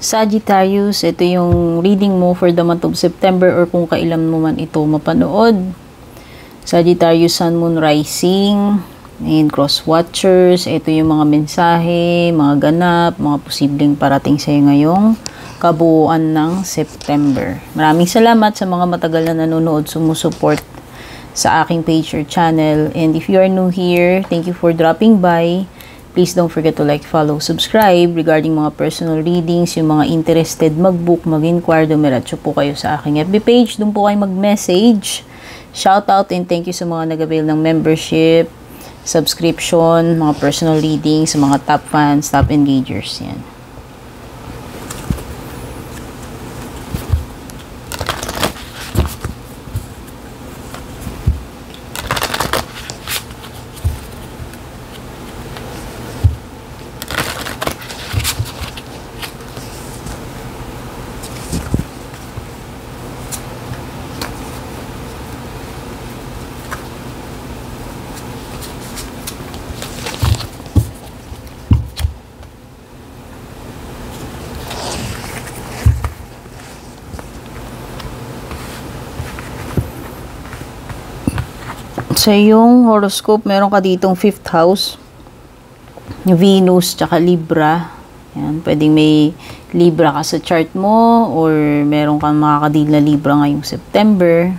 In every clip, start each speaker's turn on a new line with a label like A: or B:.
A: Sagittarius, ito yung reading mo for the month of September or kung kailan mo man ito mapanood. Sagittarius, Sun, Moon, Rising, and Cross Watchers. Ito yung mga mensahe, mga ganap, mga posibleng parating sa'yo ngayong kabuuan ng September. Maraming salamat sa mga matagal na nanonood, sumusuport sa aking page or channel. And if you are new here, thank you for dropping by. Please don't forget to like, follow, subscribe regarding mga personal readings, yung mga interested mag-book, mag-inquire, dumiretso po kayo sa aking FB page. Doon po kayo mag-message. Shout out and thank you sa mga nag-avail ng membership, subscription, mga personal readings, sa mga top fans, top engagers. Yan. Sa yung horoscope, meron ka ditong 5th house, Venus, tsaka Libra. Yan, pwedeng may Libra ka sa chart mo or meron kang makakadil na Libra ngayong September.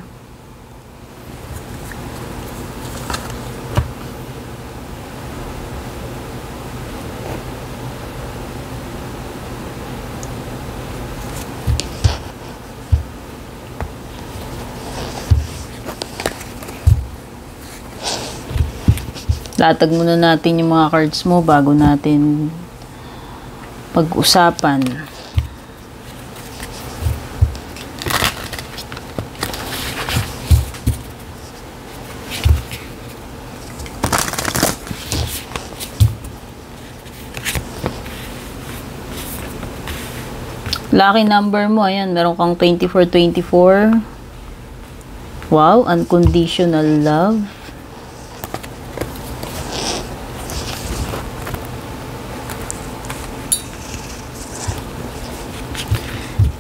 A: Latag muna natin yung mga cards mo bago natin pag-usapan. Lucky number mo, ayan, meron kang 2424. Wow, unconditional love.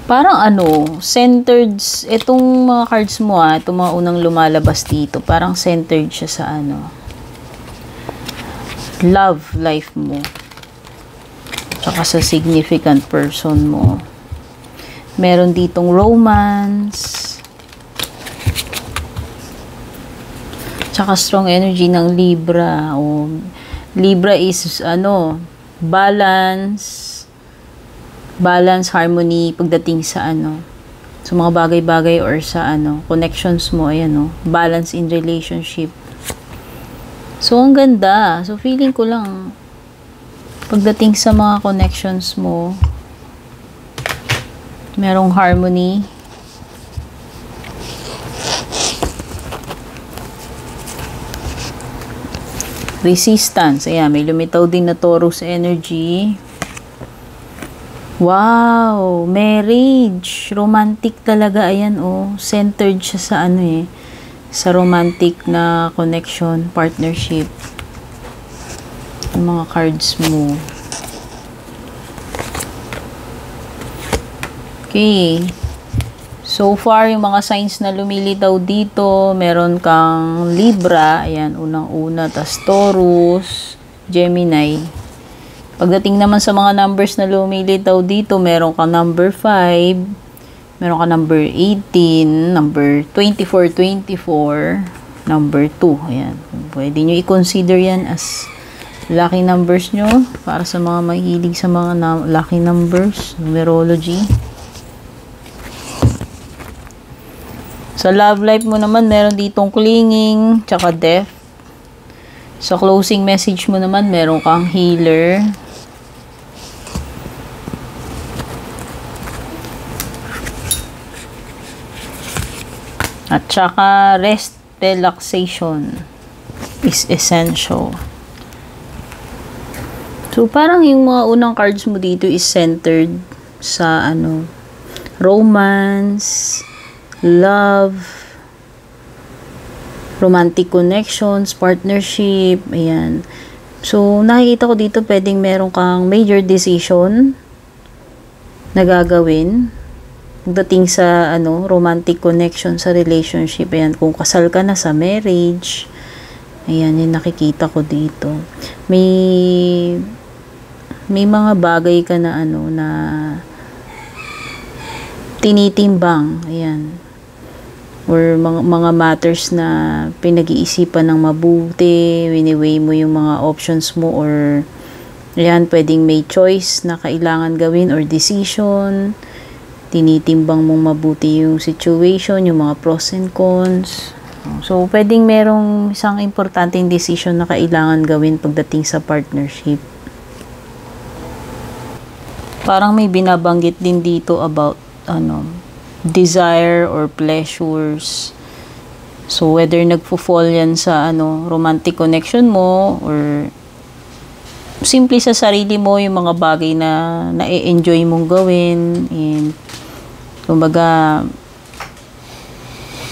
A: Parang centered, itong mga cards mo itong mga unang lumalabas dito, parang centered siya sa love life mo. Tsaka sa significant person mo. Meron ditong romance. Tsaka strong energy ng Libra. Libra is, balance, harmony pagdating sa sa mga bagay-bagay or sa connections mo, balance in relationship. So ang ganda. So feeling ko lang pagdating sa mga connections mo, merong harmony. Resistance. Ayan, may lumitaw din na Taurus energy. Wow, marriage, romantic talaga, ayan centered siya sa sa romantic na connection, partnership. Yung mga cards mo. Okay. So far, yung mga signs na lumilitaw dito, meron kang Libra, ayan, unang-una, tas Taurus, Gemini. Pagdating naman sa mga numbers na lumilitaw dito, meron ka number 5, meron ka number 18, number 24, number 2. Ayan. Pwede nyo i-consider yan as lucky numbers nyo para sa mga mahilig sa mga lucky numbers, numerology. Sa love life mo naman, meron ditong clinging, tsaka death. Sa closing message mo naman, meron kang healer. At saka rest, relaxation is essential. So parang yung mga unang cards mo dito is centered sa romance, love, romantic connections, partnership, ayan. So nakikita ko dito pwedeng meron kang major decision na gagawin pagdating sa romantic connection sa relationship. Ayan, kung kasal ka na sa marriage, ayan, yung nakikita ko dito. May mga bagay ka na na tinitimbang, ayan. Or mga matters na pinag-iisipan ng mabuti, wini-weigh mo yung mga options mo, or ayan, pwedeng may choice na kailangan gawin or decision. Tinitimbang mong mabuti yung situation, yung mga pros and cons. So, pwedeng merong isang importanteng decision na kailangan gawin pagdating sa partnership. Parang may binabanggit din dito about desire or pleasures. So, whether nagfo-fall yan sa romantic connection mo, or simple sa sarili mo yung mga bagay na na-enjoy mong gawin, and kumbaga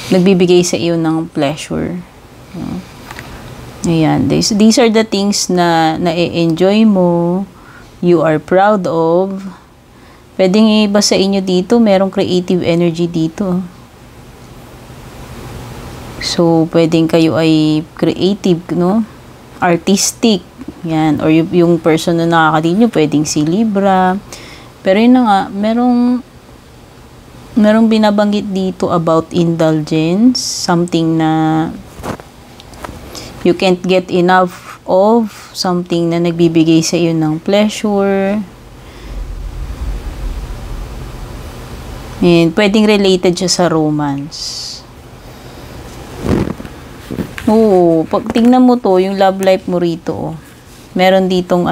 A: nagbibigay sa iyo ng pleasure. Ayan, these are the things na na-enjoy mo, you are proud of. Pwedeng iba sa inyo dito, merong creative energy dito. So, pwedeng kayo ay creative, artistic. Yan. Or yung person na nakakadiin nyo, pwedeng si Libra. Pero yun na nga, merong binabanggit dito about indulgence. Something na you can't get enough of. Something na nagbibigay sa iyo ng pleasure. And pwedeng related siya sa romance. Oo, pag tingnan mo to, yung love life mo rito, meron ditong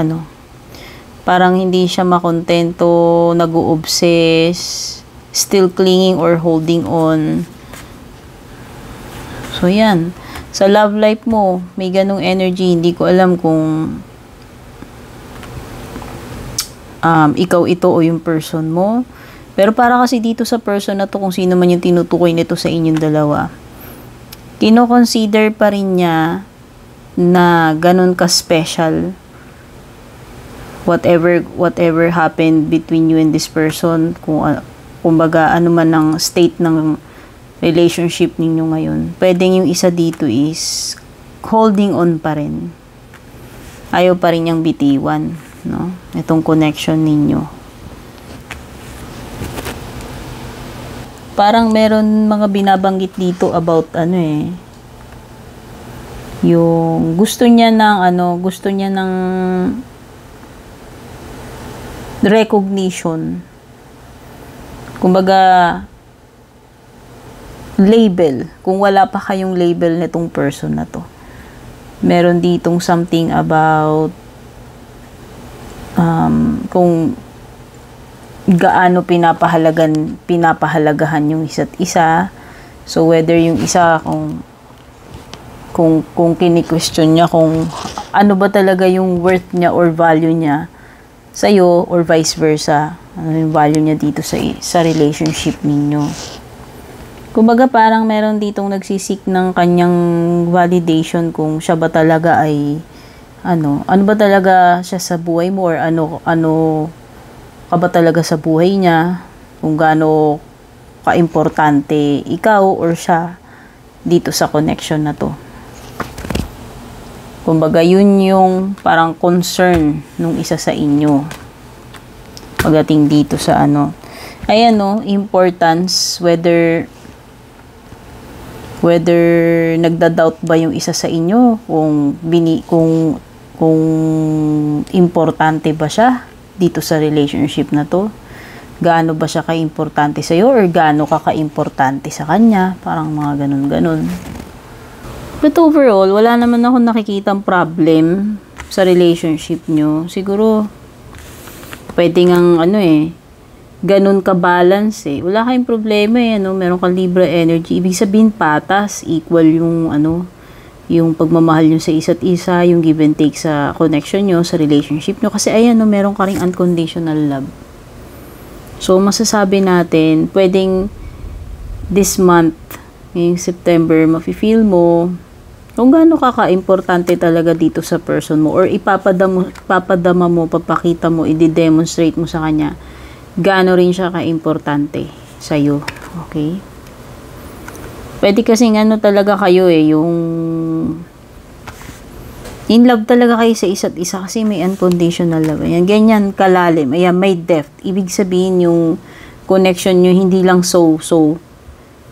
A: parang hindi siya makontento, nag-o-obsess, still clinging or holding on. So, yan. Sa love life mo, may ganong energy. Hindi ko alam kung ikaw ito o yung person mo. Pero para kasi dito sa person na to, kung sino man yung tinutukoy nito sa inyong dalawa, kino-consider pa rin niya na ganun ka-special. Whatever happened between you and this person, kumbaga ano man ang state ng relationship ninyo ngayon, pwedeng yung isa dito is holding on pa rin. Ayaw pa rin niyang bitiwan, itong connection ninyo. Parang meron mga binabanggit dito about yung gusto niya ng recognition. Kumbaga label. Kung wala pa kayong label nitong person na to. Meron ditong something about kung gaano pinapahalagahan yung isa't isa. So, whether yung isa, kung kini-question niya kung ano ba talaga yung worth niya or value niya sa'yo, or vice versa. Ano yung value niya dito sa relationship ninyo. Kumbaga, parang meron ditong nagsisik ng kanyang validation kung siya ba talaga ay ano ba talaga siya sa buhay mo, or ano ka ba talaga sa buhay niya, kung gaano ka-importante ikaw or siya dito sa connection na to. Kumbaga, yun yung parang concern nung isa sa inyo pagdating dito sa ayan importance, whether nagda-doubt ba yung isa sa inyo kung importante ba siya dito sa relationship na to, gaano ba siya ka-importante sa iyo, or gaano ka ka-importante sa kanya, parang mga ganun. But overall, wala naman ako nakikitang problem sa relationship nyo. Siguro pwede ngang ganun ka-balance wala kayong problema meron kang Libra energy, ibig sabihin patas, equal yung yung pagmamahal nyo sa isa't isa, yung give and take sa connection nyo, sa relationship nyo. Kasi ayan, meron ka ring unconditional love. So, masasabi natin, pwedeng this month, ngayong September, mafe-feel mo kung gaano ka-importante talaga dito sa person mo, or ipapadama mo, papakita mo, i-demonstrate mo sa kanya gaano rin siya ka-importante sa'yo. Okay? Pwede kasing ano talaga kayo yung in love talaga kayo sa isa't isa kasi may unconditional love. Ayan, ganyan kalalim. Ayan, may depth. Ibig sabihin yung connection nyo hindi lang so.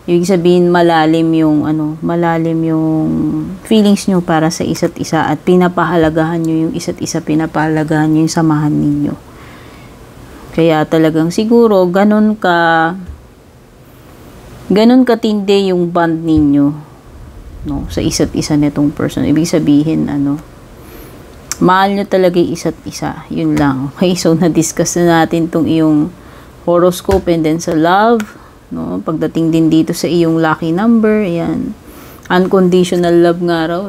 A: Ibig sabihin malalim yung feelings nyo para sa isa't isa at pinapahalagahan nyo yung isa't isa, pinapahalagahan nyo yung samahan ninyo. Kaya talagang siguro ganun katindi yung bond ninyo, no, sa isa't isa nitong person. Ibig sabihin mahal nyo talaga yung isa't isa. Yun lang. Okay, so na-discuss na natin tong iyong horoscope and then sa love, no, pagdating din dito sa iyong lucky number. Ayan, unconditional love nga raw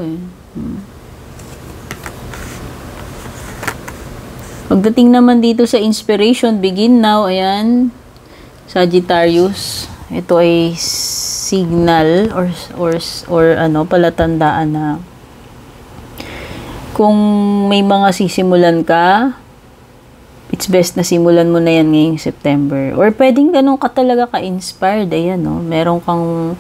A: Pagdating naman dito sa inspiration, begin now. Ayan, Sagittarius, ito ay signal or palatandaan na kung may mga sisimulan ka, it's best na simulan mo na yan ngayong September. Or pwedeng ganun ka talaga ka-inspired. Ayan, no? Meron kang,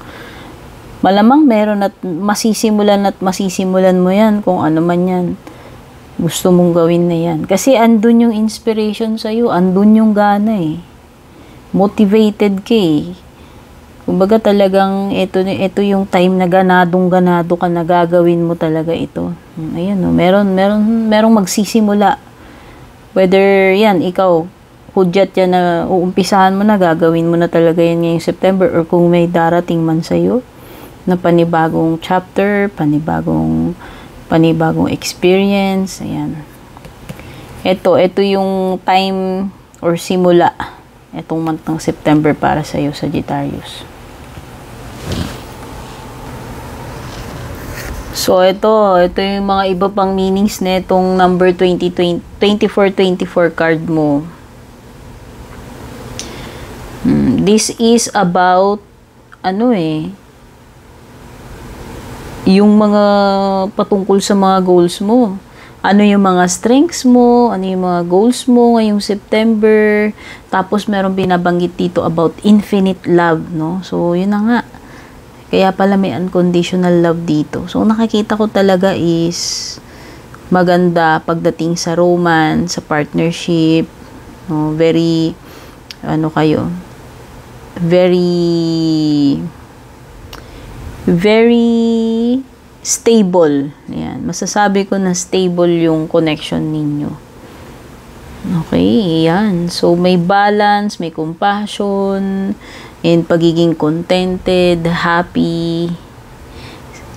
A: malamang meron at masisimulan mo yan kung ano man yan. Gusto mong gawin na yan. Kasi andun yung inspiration sa'yo. Andun yung gana Motivated ka Kumbaga talagang ito yung time na ganado ka na gagawin mo talaga ito. Ayan, no? Merong magsisimula. Whether yan, ikaw, hudyat yan na uumpisahan mo na, gagawin mo na talaga yan ngayong September, or kung may darating man sa'yo na panibagong chapter, panibagong experience. Ayan. Ito yung time or simula itong month ng September para sa iyo, Sagittarius. So ito yung mga iba pang meanings nitong number 2424 card mo. This is about yung mga patungkol sa mga goals mo. Ano yung mga strengths mo, ano yung mga goals mo ngayong September. Tapos meron binabanggit dito about infinite love, no? So, yun na nga. Kaya pala may unconditional love dito. So, nakikita ko talaga is maganda pagdating sa romance, sa partnership, no? Very stable. Ayan. Masasabi ko na stable yung connection ninyo. Okay, ayan. So, may balance, may compassion, and pagiging contented, happy,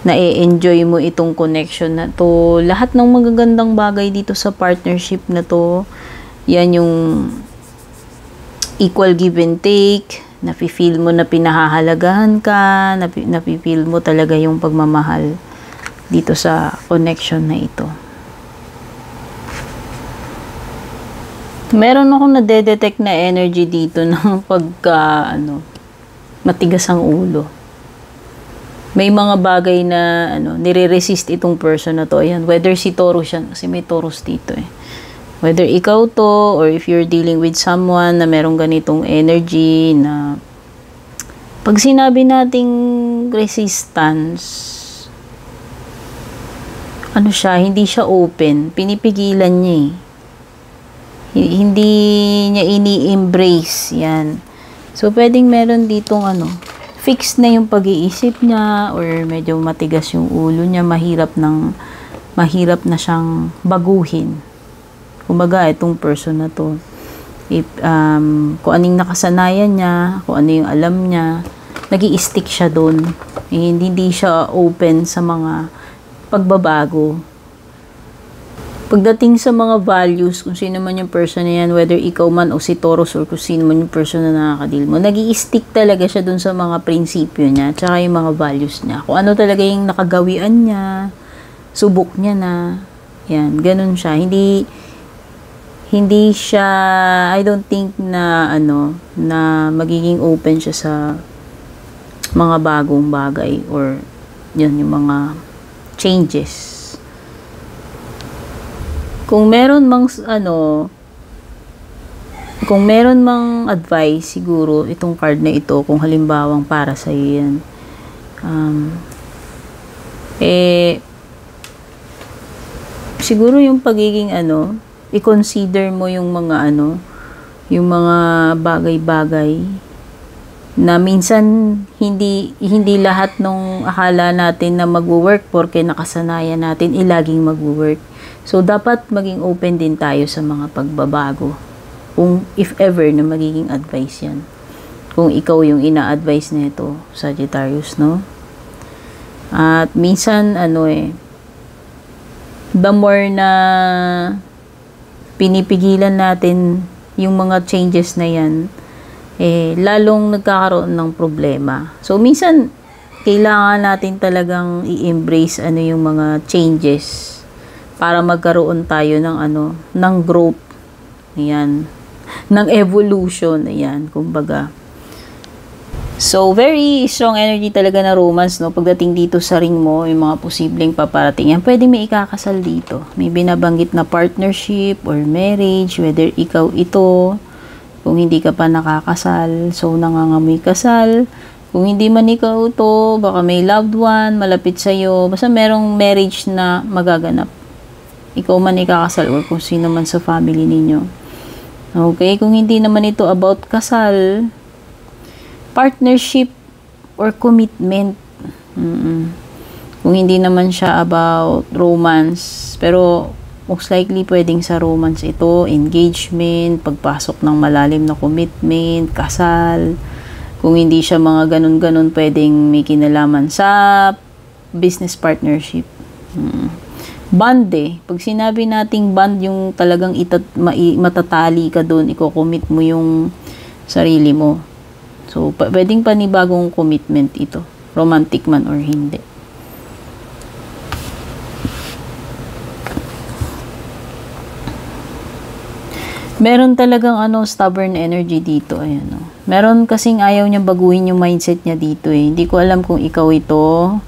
A: na-enjoy mo itong connection na to. Lahat ng magagandang bagay dito sa partnership na to, yan yung equal give and take, nafe-feel mo na pinahahalagahan ka, nafe-feel mo talaga yung pagmamahal dito sa connection na ito. Meron akong nade-detect na energy dito ng matigas ang ulo. May mga bagay na nire-resist itong person na to. Ayan, whether si Taurus siya, kasi may Taurus dito Whether ikaw to, or if you're dealing with someone na merong ganitong energy na pag sinabi nating resistance, hindi siya open, pinipigilan niya hindi niya ini-embrace yan. So, pwedeng meron ditong fixed na yung pag-iisip niya, or medyo matigas yung ulo niya, mahirap na siyang baguhin. Kumbaga, itong person na to, kung anong nakasanayan niya, kung ano yung alam niya, nag-i-stick siya doon. Hindi siya open sa mga pagbabago. Pagdating sa mga values, kung sino man yung person na yan, whether ikaw man o si Taurus or kung sino man yung person na nakakadil mo, nag-i-stick talaga siya doon sa mga prinsipyo niya, tsaka yung mga values niya. Kung ano talaga yung nakagawian niya, subok niya na, yan, ganun siya. Hindi siya, I don't think na na magiging open siya sa mga bagong bagay or yun, yung mga changes. Kung meron mang Kung meron mang advice, siguro, itong card na ito, kung halimbawang para sa'yo yan, siguro yung pagiging i-consider mo yung mga yung mga bagay-bagay na minsan hindi lahat nung akala natin na magwo-work porque nakasanayan natin laging magwo-work. So dapat maging open din tayo sa mga pagbabago. Kung if ever na magiging advice 'yan. Kung ikaw yung ina-advise nito, Sagittarius, no? At minsan the more na pinipigilan natin yung mga changes na yan, lalong nagkakaroon ng problema. So, minsan, kailangan natin talagang i-embrace yung mga changes para magkaroon tayo ng growth. Ayan. Ng evolution. Ayan, kumbaga. So, very strong energy talaga na romance, no? Pagdating dito sa ring mo, yung mga posibleng paparating yan, pwede may ikakasal dito. May binabanggit na partnership or marriage, whether ikaw ito, kung hindi ka pa nakakasal, so nangangamoy kasal. Kung hindi man ikaw ito, baka may loved one, malapit sa'yo, basta merong marriage na magaganap. Ikaw man ikakasal or kung sino man sa family ninyo. Okay, kung hindi naman ito about kasal, partnership or commitment. Kung hindi naman siya about romance, pero most likely pwedeng sa romance ito, engagement, pagpasok ng malalim na commitment, kasal. Kung hindi siya mga ganun-ganun, pwedeng may kinalaman sa business partnership. Bond Pag sinabi nating bond, yung talagang matatali ka doon, iko-commit mo yung sarili mo. So, pwedeng panibagong commitment ito. Romantic man or hindi. Meron talagang stubborn energy dito. Ayan, meron kasing ayaw niya baguhin yung mindset niya dito. Hindi ko alam kung ikaw ito.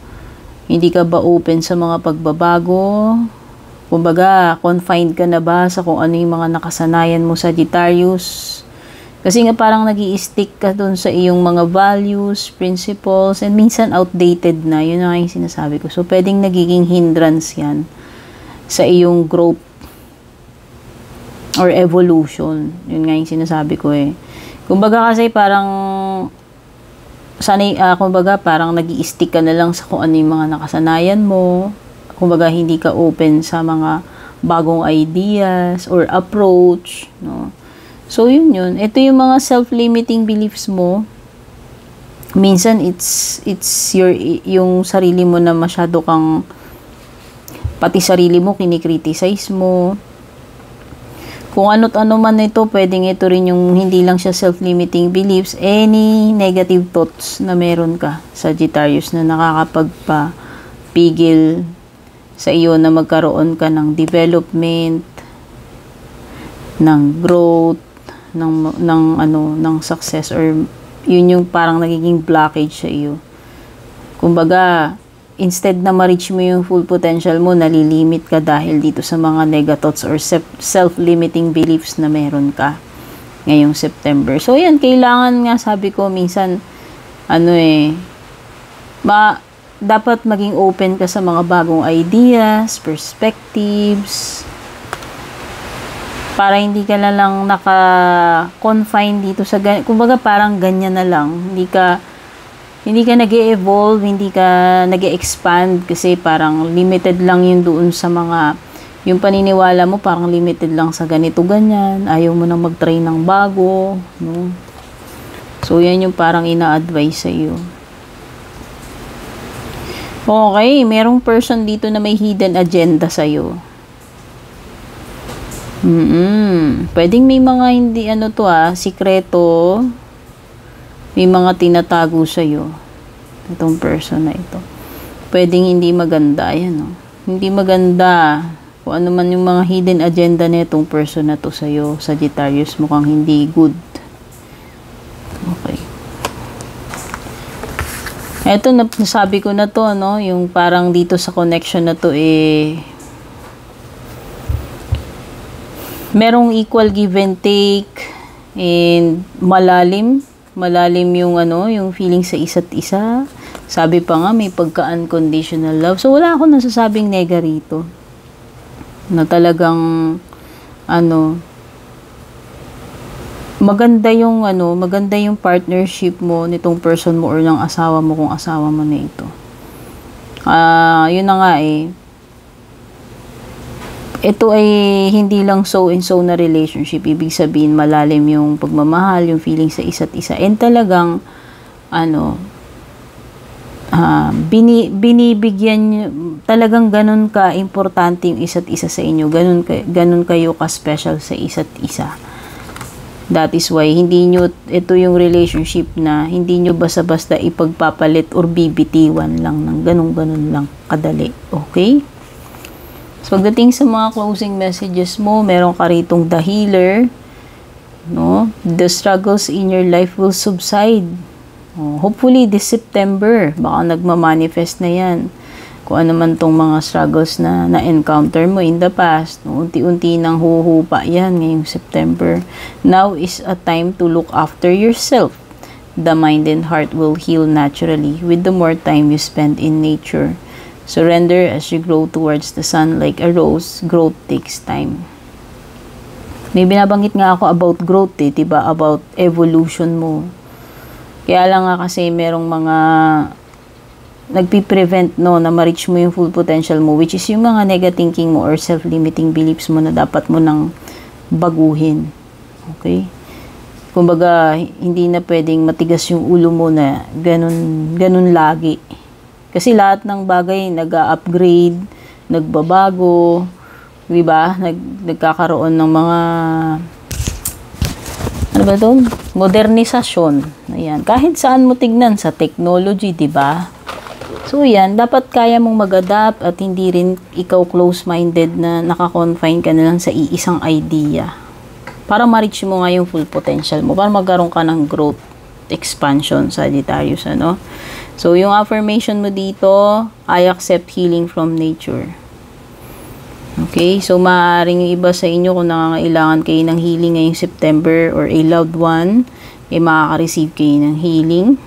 A: Hindi ka ba open sa mga pagbabago? Kumbaga, confined ka na ba sa kung ano yung mga nakasanayan mo, Sagittarius? Kasi nga parang nag-i-stick ka dun sa iyong mga values, principles, and minsan outdated na. Yun na nga yung sinasabi ko. So, pwedeng nagiging hindrance yan sa iyong growth or evolution. Yun nga yung sinasabi ko Kumbaga kasi parang kumbaga parang nag-i-stick ka na lang sa kung ano yung mga nakasanayan mo. Kumbaga hindi ka open sa mga bagong ideas or approach, no? So yun. Ito yung mga self-limiting beliefs mo. Minsan it's yung sarili mo na masyado kang pati sarili mo kinikriticize mo. Kung ano't ano man ito, pwedeng ito rin yung hindi lang siya self-limiting beliefs, any negative thoughts na meron ka, Sagittarius, na nakakapagpapigil sa iyo na magkaroon ka ng development, ng growth, ng success, or yun yung parang nagiging blockage sa iyo. Kumbaga, instead na ma-reach mo yung full potential mo, nalilimit ka dahil dito sa mga negathoughts or self-limiting beliefs na meron ka ngayong September. So, yan, kailangan nga, sabi ko, minsan, dapat maging open ka sa mga bagong ideas, perspectives, para hindi ka na lang naka-confine dito sa, kumbaga parang ganyan na lang, hindi ka nag-e-evolve, hindi ka nag-e-expand kasi parang limited lang yun doon sa mga, yung paniniwala mo parang limited lang sa ganito, ganyan. Ayaw mo nang mag-try ng bago, no? So, yan yung parang ina-advise sa iyo. Okay, merong person dito na may hidden agenda sa iyo. Pwedeng may mga hindi sikreto, may mga tinatago sa iyo itong person na ito. Pwedeng hindi maganda, hindi maganda. Kung ano man yung mga hidden agenda na itong person na to sa iyo, Sagittarius, mukhang hindi good. Okay. Ito, nasabi ko na to, yung parang dito sa connection na to, merong equal give and take. And malalim yung yung feeling sa isa't isa. Sabi pa nga may pagka-unconditional love. So wala akong nasasabing nega rito. Na talagang maganda yung partnership mo nitong person mo or ng asawa mo kung asawa mo na ito. Yun na nga ito ay hindi lang so and so na relationship. Ibig sabihin, malalim yung pagmamahal, yung feeling sa isa't isa. And talagang, binibigyan nyo, talagang ganun ka-importante yung isa't isa sa inyo. Ganun kayo ka-special sa isa't isa. That is why, ito yung relationship na hindi nyo basta-basta ipagpapalit or bibitiwan lang ng ganun lang kadali. Okay? So, pagdating sa mga closing messages mo, meron ka ritong the healer, no? The struggles in your life will subside. Hopefully, this September, baka nagmamanifest na yan. Kung ano man tong mga struggles na na-encounter mo in the past, no? Unti-unti nang huhupa yan ngayong September. Now is a time to look after yourself. The mind and heart will heal naturally with the more time you spend in nature. Surrender as you grow towards the sun like a rose. Growth takes time. May binabanggit nga ako about growth diba? About evolution mo. Kaya lang nga kasi merong mga nagpi-prevent na ma-reach mo yung full potential mo, which is yung mga negative thinking mo or self-limiting beliefs mo na dapat mo nang baguhin. Okay? Kumbaga, hindi na pwedeng matigas yung ulo mo na ganun lagi. Kasi lahat ng bagay nag-upgrade, nagbabago, di ba? Nagkakaroon ng mga modernisasyon. Ayan. Kahit saan mo tignan sa technology, di ba? So yan, dapat kaya mong mag-adapt at hindi rin ikaw close-minded na naka-confine ka na lang sa iisang idea. Para ma-reach mo nga yung full potential mo, para magkaroon ka ng growth, expansion, Sagittarius, So, yung affirmation mo dito, I accept healing from nature. Okay? So, maaaring yung iba sa inyo kung nangangailangan kayo ng healing ngayong September or a loved one, makaka-receive kayo ng healing.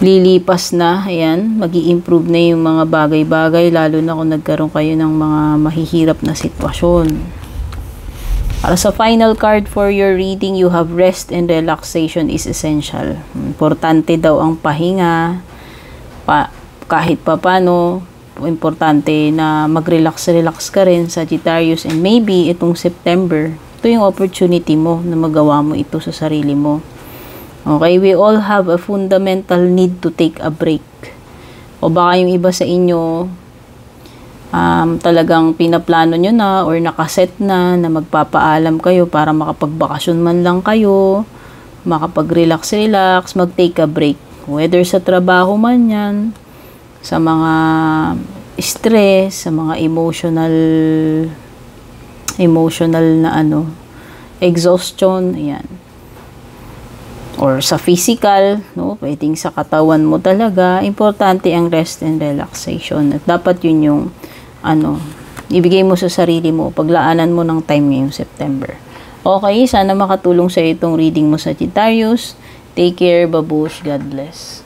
A: Lilipas na, ayan, mag-i-improve na yung mga bagay-bagay, lalo na kung nagkaroon kayo ng mga mahihirap na sitwasyon. Para sa final card for your reading, you have rest and relaxation is essential. Importante daw ang pahinga. Kahit pa paano, importante na mag-relax ka rin, Sagittarius. And maybe itong September, ito yung opportunity mo na magawa mo ito sa sarili mo. Okay, we all have a fundamental need to take a break. O baka yung iba sa inyo, talagang pinaplano nyo na or nakaset na magpapaalam kayo para makapagbakasyon man lang kayo, makapag-relax, mag-take a break. Whether sa trabaho man yan, sa mga stress, sa mga emotional na exhaustion, ayan. Or sa physical, no, pwedeng sa katawan mo talaga, importante ang rest and relaxation. At dapat yun yung ibigay mo sa sarili mo, paglaanan mo ng time ngayong September. Okay, sana makatulong sa itong reading mo, Sagittarius. Take care, babush, God bless.